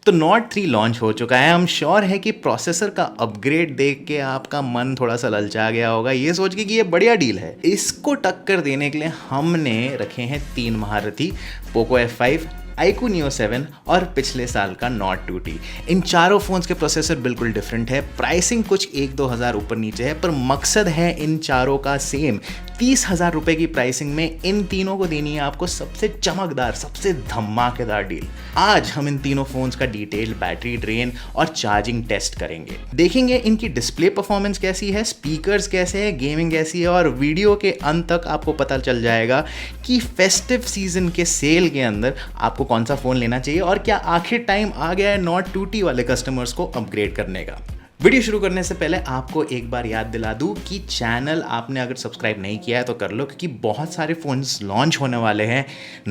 तो not 3 launch हो चुका है। हम श्योर है कि प्रोसेसर का अपग्रेड देख के आपका मन थोड़ा सा ललचा गया होगा ये सोच के कि ये बढ़िया डील है। इसको टक्कर देने के लिए हमने रखे हैं 3 महारथी, पोको F5, iQOO Neo 7 और पिछले साल का Nord 2T। इन चारों फोन्स के प्रोसेसर बिल्कुल डिफरेंट है, प्राइसिंग कुछ 1-2 हज़ार ऊपर नीचे है, पर मकसद है इन चारों का सेम। 30,000 रुपए की प्राइसिंग में इन तीनों को देनी है आपको सबसे चमकदार, सबसे धमाकेदार डील। आज हम इन तीनों फोन्स का डिटेल बैटरी ड्रेन और चार्जिंग टेस्ट करेंगे, देखेंगे इनकी डिस्प्ले परफॉर्मेंस कैसी है, स्पीकर्स कैसे है, गेमिंग कैसी है, और वीडियो के अंत तक आपको पता चल जाएगा कि फेस्टिव सीजन के सेल के अंदर आपको कौन सा फोन लेना चाहिए और क्या आखिर टाइम आ गया है Nord 2T वाले कस्टमर्स को अपग्रेड करने का। वीडियो शुरू करने से पहले आपको एक बार याद दिला दूं कि चैनल आपने अगर सब्सक्राइब नहीं किया है तो कर लो, क्योंकि बहुत सारे फ़ोन्स लॉन्च होने वाले हैं।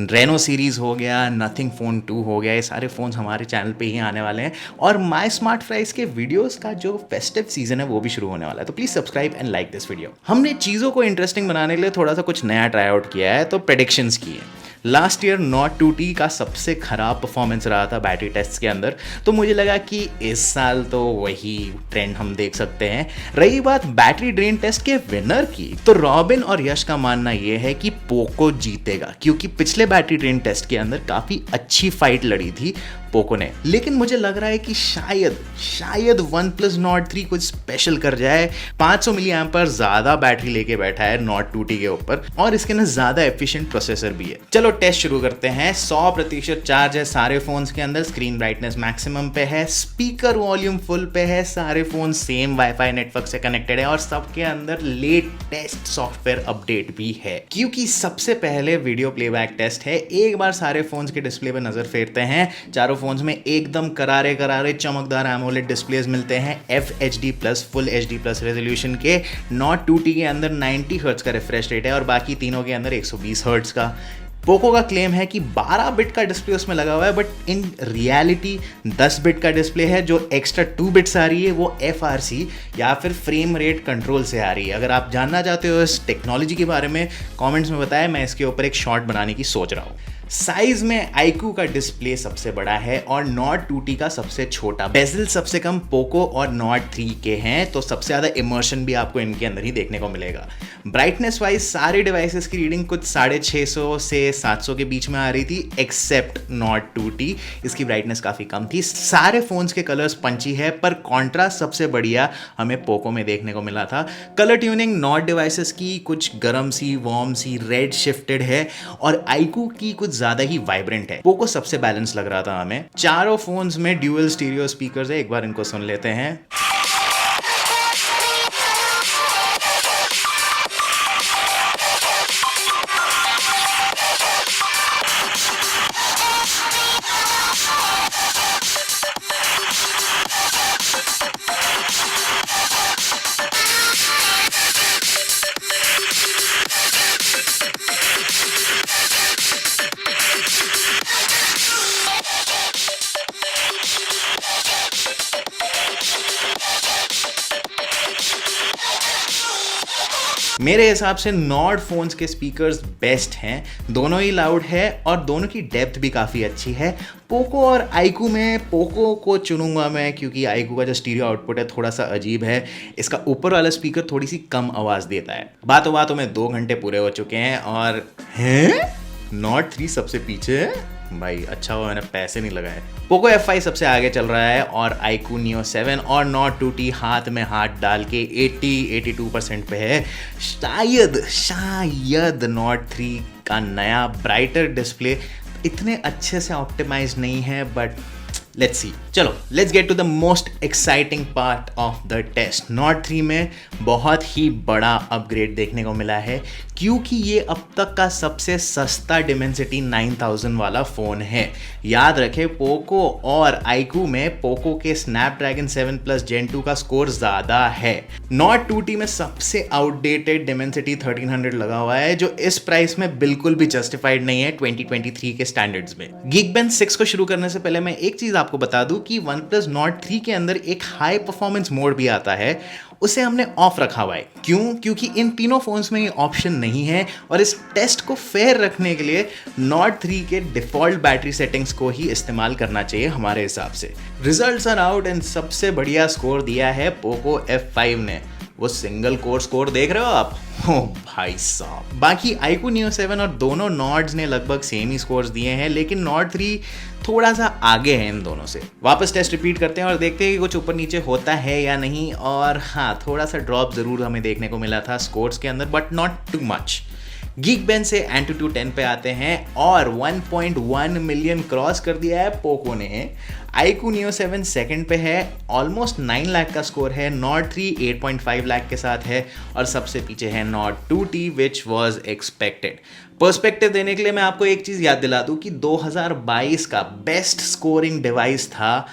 रेनो सीरीज़ हो गया, नथिंग फ़ोन 2 हो गया, ये सारे फ़ोन्स हमारे चैनल पे ही आने वाले हैं, और माई स्मार्ट प्राइस के वीडियोस का जो फेस्टिव सीजन है वो भी शुरू होने वाला है। तो please subscribe and like this video. हमने चीज़ों को इंटरेस्टिंग बनाने के लिए थोड़ा सा कुछ नया ट्राई आउट किया है, तो प्रेडिक्शंस की है। लास्ट ईयर Nord 2T का सबसे खराब परफॉर्मेंस रहा था बैटरी टेस्ट के अंदर, तो मुझे लगा कि इस साल तो वही ट्रेंड हम देख सकते हैं। रही बात बैटरी ड्रेन टेस्ट के विनर की, तो रॉबिन और यश का मानना यह है कि पोको जीतेगा, क्योंकि पिछले बैटरी ड्रेन टेस्ट के अंदर काफ़ी अच्छी फाइट लड़ी थी पोको ने। लेकिन मुझे लग रहा है कि शायद OnePlus Nord 3 कुछ स्पेशल कर जाए। 500 मिली एम्पर ज़्यादा बैटरी लेके बैठा है Nord 2T के ऊपर, और इसके ना ज़्यादा एफिशिएंट प्रोसेसर भी है। चलो टेस्ट शुरू करते हैं। 100% चार्ज है सारे फोन्स के अंदर, स्क्रीन ब्राइटनेस मैक्सिमम पे है, स्पीकर वॉल्यूम फुल पे है, सारे फोन सेम वाईफाई नेटवर्क से कनेक्टेड है, और सबके अंदर लेटेस्ट सॉफ्टवेयर अपडेट भी है। क्योंकि सबसे पहले वीडियो प्लेबैक टेस्ट है, एक बार सारे फोन्स के डिस्प्ले पे नजर फेरते हैं। चारों फोन्स में एकदम करारे चमकदार एमोलेड डिस्प्लेस मिलते हैं, FHD+ फुल HD+ रेजोल्यूशन के। Nord 2T के अंदर 90 हर्ट्ज का रिफ्रेश रेट है और बाकी तीनों के अंदर 120 हर्ट्ज का। पोको का क्लेम है कि 12 बिट का डिस्प्ले उसमें लगा हुआ है, बट इन रियलिटी 10 बिट का डिस्प्ले है। जो एक्स्ट्रा 2 बिट्स आ रही है वो FRC या फिर फ्रेम रेट कंट्रोल से आ रही है। अगर आप जानना चाहते हो इस टेक्नोलॉजी के बारे में, कमेंट्स में बताएं, मैं इसके ऊपर एक शॉर्ट बनाने की सोच रहा हूँ। साइज में iQOO का डिस्प्ले सबसे बड़ा है और Nord 2T का सबसे छोटा। बेजल सबसे कम पोको और Nord 3 के हैं, तो सबसे ज़्यादा इमर्शन भी आपको इनके अंदर ही देखने को मिलेगा। ब्राइटनेस वाइज सारे डिवाइसेस की रीडिंग कुछ 650 से 700 के बीच में आ रही थी, एक्सेप्ट Nord 2T। इसकी ब्राइटनेस काफ़ी कम थी। सारे फोन्स के कलर्स पंची है, पर कॉन्ट्रास्ट सबसे बढ़िया हमें पोको में देखने को मिला था। कलर ट्यूनिंग Nord डिवाइसेस की कुछ गर्म सी, वार्म सी, रेड शिफ्टेड है, और iQOO की कुछ ज्यादा ही वाइब्रेंट है। पोको सबसे बैलेंस लग रहा था हमें। चारों फोन्स में ड्यूअल स्टीरियो स्पीकर्स है, एक बार इनको सुन लेते हैं। मेरे हिसाब से Nord फोन्स के स्पीकर्स बेस्ट हैं, दोनों ही लाउड है और दोनों की डेप्थ भी काफ़ी अच्छी है। पोको और iQOO में पोको को चुनूंगा मैं, क्योंकि iQOO का जो स्टीरियो आउटपुट है थोड़ा सा अजीब है। इसका ऊपर वाला स्पीकर थोड़ी सी कम आवाज़ देता है। बातों में 2 घंटे पूरे हो चुके हैं और Nord 3 सबसे पीछे है। भाई अच्छा हुआ मैंने पैसे नहीं लगाए। पोको F5 सबसे आगे चल रहा है और iQOO Neo 7 और Nord 2T हाथ में हाथ डाल के 80-82% पे है। शायद Nord 3 का नया ब्राइटर डिस्प्ले इतने अच्छे से ऑप्टिमाइज नहीं है, बट लेट्स सी। चलो let's get to the most exciting part of the test. Nord 3 में बहुत ही बड़ा अपग्रेड देखने को मिला है, क्योंकि ये अब तक का सबसे सस्ता Dimensity 9000 वाला फ़ोन है। याद रखें, पोको और iQOO में पोको के Snapdragon 7 Plus Gen 2 का स्कोर ज़्यादा है। Nord 2T में सबसे आउटडेटेड Dimensity 1300 लगा हुआ है, जो इस प्राइस में बिल्कुल भी जस्टिफाइड नहीं है 2023 के स्टैंडर्ड्स में। Geekbench 6 को शुरू करने से पहले मैं एक चीज़ आपको बता दूं कि OnePlus Nord 3 के अंदर एक हाई परफॉर्मेंस मोड भी आता है, उसे हमने ऑफ रखा हुआ है। क्यों? क्योंकि इन तीनों फोन्स में ये ऑप्शन नहीं है और इस टेस्ट को फेयर रखने के लिए Nord 3 के डिफॉल्ट बैटरी सेटिंग्स को ही इस्तेमाल करना चाहिए हमारे हिसाब से। रिजल्ट्स आर आउट एंड सबसे बढ़िया स्कोर दिया है पोको F5 ने। वो सिंगल कोर स्कोर देख रहे हो आप? ओ भाई साहब। बाकी iQOO Neo 7 और दोनों नॉर्ड्स ने लगभग सेम ही स्कोर्स दिए हैं, लेकिन Nord 3 थोड़ा सा आगे है इन दोनों से। वापस टेस्ट रिपीट करते हैं और देखते हैं कि कुछ ऊपर नीचे होता है या नहीं। और हाँ, थोड़ा सा ड्रॉप जरूर हमें देखने को मिला था स्कोर्स के अंदर, but not too much. Geekbench से Antutu 10 पे आते हैं और 1.1 मिलियन क्रॉस कर दिया है पोको ने। iQOO Neo 7 सेकंड पे है, ऑलमोस्ट 9 लाख का स्कोर है। Nord 3 8.5 लाख के साथ है और सबसे पीछे है Nord 2T which was expected. Perspective देने के लिए मैं आपको एक चीज़ याद दिला दूँ कि 2022 का बेस्ट स्कोरिंग डिवाइस था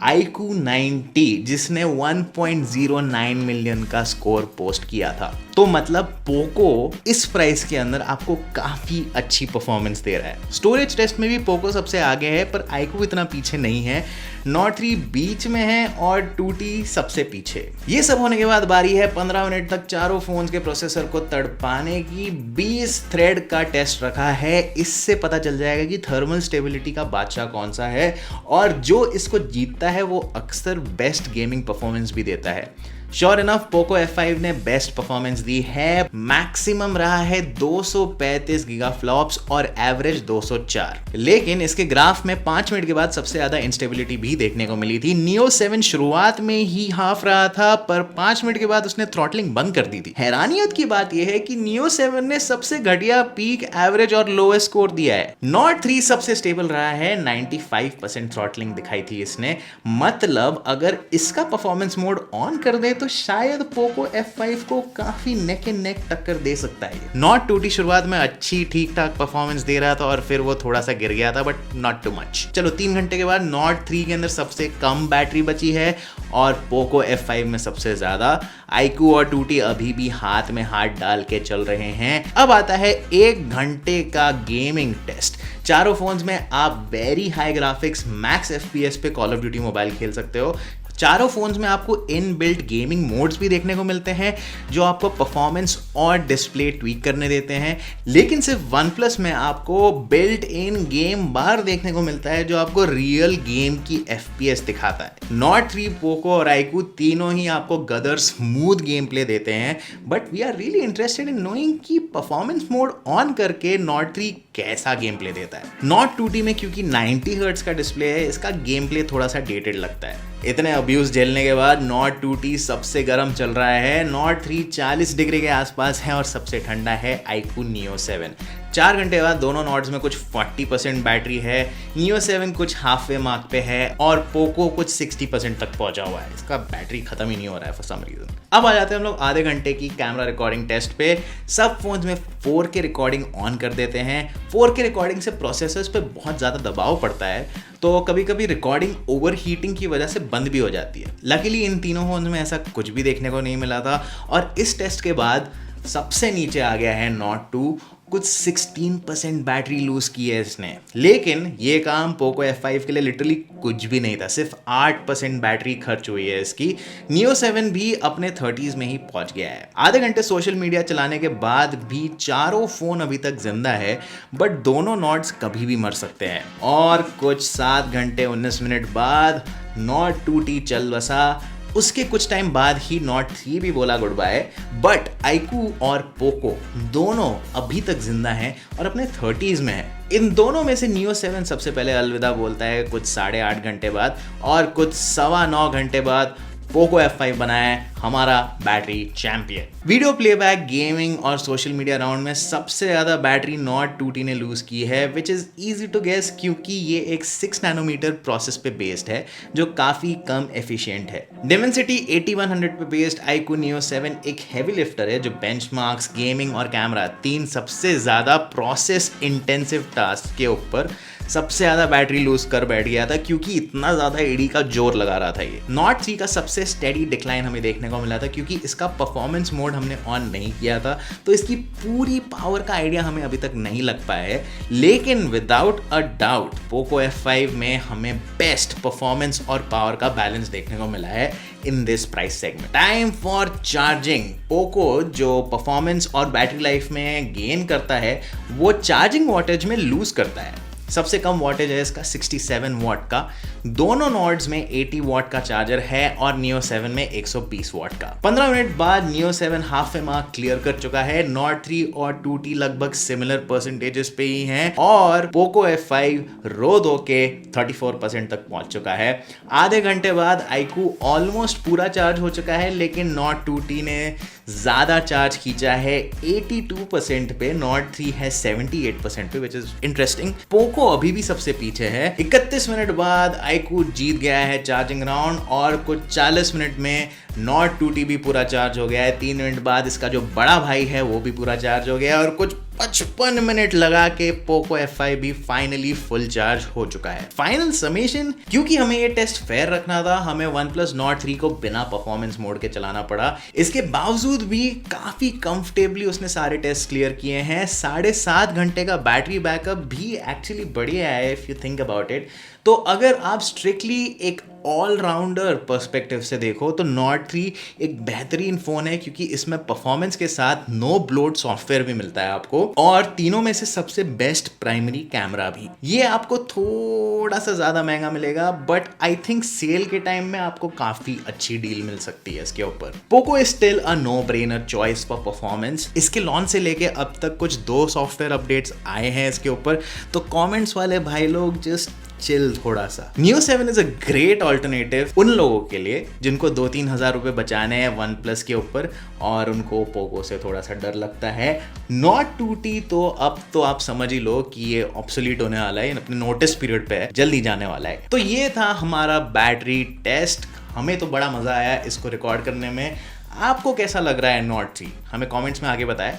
iQOO 9T, जिसने 1.09 मिलियन का स्कोर पोस्ट किया था। तो मतलब पोको इस प्राइस के अंदर आपको काफी अच्छी परफॉर्मेंस दे रहा है। स्टोरेज टेस्ट में भी पोको सबसे आगे है, पर iQOO इतना पीछे नहीं है। Nord 3 बीच में है और 2T सबसे पीछे। ये सब होने के बाद बारी है 15 मिनट तक चारों फोन्स के प्रोसेसर को तड़पाने की। 20 थ्रेड का टेस्ट रखा है, इससे पता चल जाएगा कि थर्मल स्टेबिलिटी का बादशाह कौन सा है, और जो इसको जीतता है वो अक्सर बेस्ट गेमिंग परफॉर्मेंस भी देता है। श्योर इनफ पोको F5 ने बेस्ट परफॉर्मेंस दी है। मैक्सिमम रहा है 235 गीगाफ्लॉप्स और एवरेज 204। लेकिन इसके ग्राफ में 5 मिनट के बाद सबसे ज्यादा इंस्टेबिलिटी भी देखने को मिली थी। Neo 7 शुरुआत में ही हाफ रहा था, पर 5 मिनट के बाद उसने थ्रॉटलिंग बंद कर दी थी। हैरानियत की बात यह है कि Neo 7 ने सबसे घटिया पीक, एवरेज और लोएस्ट स्कोर दिया है। Nord 3 सबसे स्टेबल रहा है, 95% थ्रॉटलिंग दिखाई थी इसने। मतलब अगर इसका परफॉर्मेंस मोड ऑन कर दे तो शायद पोको F5 को काफी नेक एंड नेक टक्कर दे सकता है। Nord 2T शुरुआत में अच्छी ठीक ठाक परफॉर्मेंस दे रहा था और फिर वो थोड़ा सा गिर गया था, बट नॉट टू मच। चलो 3 घंटे के बाद Nord 3 के अंदर सबसे कम बैटरी बची है और पोको F5 में सबसे ज्यादा। iQOO और 2T अभी भी हाथ में हाथ डाल के चल रहे हैं। अब आता है 1 घंटे का गेमिंग टेस्ट। चारों फोन्स में आप very high graphics max FPS पे कॉल ऑफ ड्यूटी मोबाइल खेल सकते हो। चारों फोन्स में आपको इनबिल्ट गेमिंग मोड्स भी देखने को मिलते हैं जो आपको परफॉर्मेंस और डिस्प्ले ट्वीक करने देते हैं। लेकिन सिर्फ OnePlus में आपको बिल्ट इन गेम बार देखने को मिलता है जो आपको रियल गेम की FPS दिखाता है। Nord 3, पोको और iQOO तीनों ही आपको गदर स्मूथ गेम प्ले देते हैं, but we are really interested in knowing कि परफॉर्मेंस मोड ऑन करके Nord 3 कैसा गेम प्ले देता है। Nord 2T में क्योंकि 90 हर्ट्ज का डिस्प्ले है, इसका गेम प्ले थोड़ा सा डेटेड लगता है। इतने अब्यूज झेलने के बाद Nord 2T सबसे गर्म चल रहा है। Nord 3 40 डिग्री के आसपास है और सबसे ठंडा है iQOO Neo 7। 4 घंटे बाद दोनों नॉर्ड्स में कुछ 40% बैटरी है। Neo 7 कुछ हाफ वे मार्क पे है और पोको कुछ 60% तक पहुंचा हुआ है। इसका बैटरी खत्म ही नहीं हो रहा है फॉर सम रीजन। अब आ जाते हैं हम लोग आधे घंटे की कैमरा रिकॉर्डिंग टेस्ट पे। सब फोन्स में 4K रिकॉर्डिंग ऑन कर देते हैं। 4K रिकॉर्डिंग से प्रोसेसर्स पे बहुत ज़्यादा दबाव पड़ता है, तो कभी कभी रिकॉर्डिंग ओवर हीटिंग की वजह से बंद भी हो जाती है। लकीली इन तीनों फोन्स में ऐसा कुछ भी देखने को नहीं मिला था और इस टेस्ट के बाद सबसे नीचे आ गया है Nord 2। कुछ 16% बैटरी लूज की है इसने, लेकिन ये काम पोको F5 के लिए लिटरली कुछ भी नहीं था। सिर्फ 8% बैटरी खर्च हुई है इसकी। Neo 7 भी अपने 30s में ही पहुंच गया है। आधे घंटे सोशल मीडिया चलाने के बाद भी चारों फोन अभी तक जिंदा है, बट दोनों नॉर्ड्स कभी भी मर सकते हैं। और कुछ 7 घंटे 19 मिनट बाद Nord 2T चल बसा। उसके कुछ टाइम बाद ही Nord 3 भी बोला गुड बाय, बट iQOO और पोको दोनों अभी तक जिंदा हैं और अपने 30s में है। इन दोनों में से Neo 7 सबसे पहले अलविदा बोलता है कुछ 8.5 घंटे बाद, और कुछ 9.25 घंटे बाद पोको F5 बनाया है हमारा battery champion. Video playback, gaming और सोशल मीडिया राउंड में सबसे ज्यादा बैटरी Nord 2T ने लूज की है, which is easy to guess क्योंकि ये एक 6 नैनोमीटर प्रोसेस पे बेस्ड है जो काफी कम एफिशिएंट है। Dimensity 8100 पे बेस्ड iQOO Neo 7 एक हैवी लिफ्टर है जो बेंचमार्क्स, गेमिंग और कैमरा तीन सबसे ज्यादा प्रोसेस इंटेंसिव टास्क के ऊपर सबसे ज़्यादा बैटरी लूज कर बैठ गया था क्योंकि इतना ज़्यादा एडी का जोर लगा रहा था ये। नॉट 3 का सबसे स्टेडी डिक्लाइन हमें देखने को मिला था क्योंकि इसका परफॉर्मेंस मोड हमने ऑन नहीं किया था, तो इसकी पूरी पावर का आइडिया हमें अभी तक नहीं लग पाया है। लेकिन without a doubt Poco F5 में हमें बेस्ट परफॉर्मेंस और पावर का बैलेंस देखने को मिला है in this price segment. Time for charging. Poco जो परफॉर्मेंस और बैटरी लाइफ में गेन करता है वो चार्जिंग वॉटेज में लूज करता है। सबसे कम वॉटेज है इसका 67 वॉट का। दोनों नॉड्स में 80 वॉट का चार्जर है और नियो 7 में 120 वॉट का। 15 मिनट बाद नियो 7 हाफ मार्क क्लियर कर चुका है। नॉट 3 और 2T लगभग सिमिलर परसेंटेजेस पे ही हैं और पोको F5 रो दो के 34% तक पहुंच चुका है। आधे घंटे बाद iQOO ऑलमोस्ट पूरा चार्ज हो चुका है, लेकिन नॉट 2T ने ज्यादा चार्ज खींचा है 82% पे, नॉट 3 है 78% पे, विच इज इंटरेस्टिंग। पोको अभी भी सबसे पीछे है। 31 मिनट बाद iQOO जीत गया है चार्जिंग राउंड और कुछ 40 मिनट में नॉट 2T भी पूरा चार्ज हो गया है। 3 मिनट बाद इसका जो बड़ा भाई है वो भी पूरा चार्ज हो गया है और कुछ 55 मिनट लगा के पोको F5 भी फाइनली फुल चार्ज हो चुका है। फाइनल समेशन, क्योंकि हमें ये टेस्ट फेयर रखना था, हमें OnePlus Nord 3 को बिना परफॉर्मेंस मोड के चलाना पड़ा। इसके बावजूद भी काफी कंफर्टेबली उसने सारे टेस्ट क्लियर किए हैं। 7.5 घंटे का बैटरी बैकअप भी एक्चुअली बढ़िया है if you think about it. तो अगर आप स्ट्रिक्टली एक ऑलराउंडर पर्सपेक्टिव से देखो तो Nord 3 एक बेहतरीन फोन है क्योंकि इसमें परफॉर्मेंस के साथ नो ब्लोट सॉफ्टवेयर भी मिलता है आपको और तीनों में से सबसे बेस्ट प्राइमरी कैमरा भी। ये आपको थोड़ा सा ज्यादा महंगा मिलेगा बट आई थिंक सेल के टाइम में आपको काफी अच्छी डील मिल सकती है इसके ऊपर। Poco is still a no brainer choice for performance. इसके लॉन्च से लेके अब तक कुछ 2 सॉफ्टवेयर अपडेट्स आए हैं इसके ऊपर, तो कमेंट्स वाले भाई लोग जस्ट चिल थोड़ा सा। Neo 7 is a great alternative उन लोगों के लिए जिनको 2-3 हज़ार रुपए बचाने हैं OnePlus के ऊपर और उनको पोको से थोड़ा सा डर लगता है। नॉट 2T तो अब तो आप समझ ही लो कि ये ऑब्सोलीट होने वाला है, अपने नोटिस पीरियड पे है, जल्दी जाने वाला है। तो ये था हमारा बैटरी टेस्ट। हमें तो बड़ा मजा आया इसको रिकॉर्ड करने में। आपको कैसा लग रहा है नॉट 3? हमें कमेंट्स में आगे बताएं।